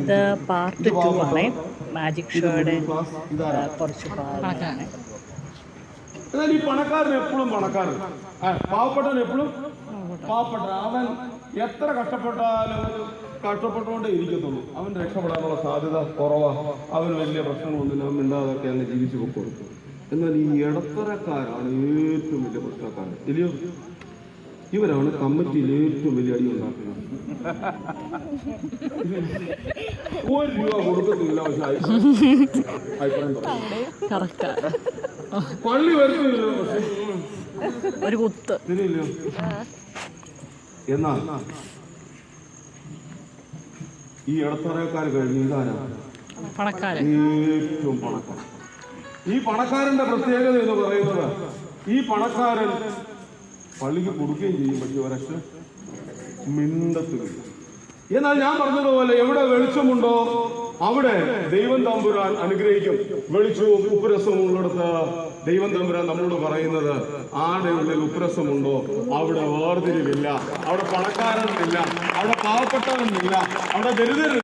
ഇത് പാർട്ട് 2 ആണ്. മാജിക് ഷോയുടെ കുറച്ച് ഭാഗമാണ്. എന്നാൽ ഈ പണക്കാരൻ എപ്പോഴും പണക്കാരൻ, പാവപ്പെട്ടവൻ എപ്പോഴും പാവപ്പെട്ട. അവൻ എത്ര കഷ്ടപ്പെട്ടുകൊണ്ടേ ഇരിക്കത്തുള്ളൂ. അവൻ രക്ഷപ്പെടാനുള്ള സാധ്യത കുറവാണ്. അവന് വലിയ പ്രശ്നങ്ങളൊന്നുമില്ല, അവൻ മിണ്ടാതൊക്കെ അങ്ങ് ജീവിച്ചു പൊക്കോളും. എന്നാൽ ഈ ഇടത്തരക്കാരാണ് ഏറ്റവും വലിയ പ്രശ്നക്കാരൻ, ഇല്ലയോ? ഇവരാണ് കമ്മിറ്റിയിൽ ഏറ്റവും വലിയ അടി ഉണ്ടാക്കുന്നത്. 1 രൂപ കൊടുക്കത്തില്ല, പക്ഷെ അഭിപ്രായം പള്ളി വരുന്നില്ലല്ലോ, പക്ഷെ ഒരു കുത്ത് ശരിയല്ലോ. എന്നാൽ ഈ ഇടത്തരക്കാർ കഴിഞ്ഞ് ഇതാരാണ് ഏറ്റവും പണക്കാരൻ. ഈ പണക്കാരന്റെ പ്രത്യേകത എന്ന് പറയുന്നത്, ഈ പണക്കാരൻ പള്ളിക്ക് കൊടുക്കുകയും ചെയ്യും, പക്ഷെ ഒരക്ഷ മിണ്ടത്തില്ല. എന്നാൽ ഞാൻ പറഞ്ഞതുപോലെ എവിടെ വെളിച്ചമുണ്ടോ അവിടെ ദൈവം തമ്പുരാൻ അനുഗ്രഹിക്കും. വെളിച്ചവും ഉപ്പുരസവും ഉള്ളിടത്ത് ദൈവം തമ്പുരാൻ നമ്മളോട് പറയുന്നത്, ആരുടെ ഉള്ളിൽ ഉപ്പുരസമുണ്ടോ അവിടെ വേർതിരിവില്ല, അവിടെ പണക്കാരനില്ല, അവിടെ പാവപ്പെട്ടവനില്ല, അവിടെ ദരിദ്രൻ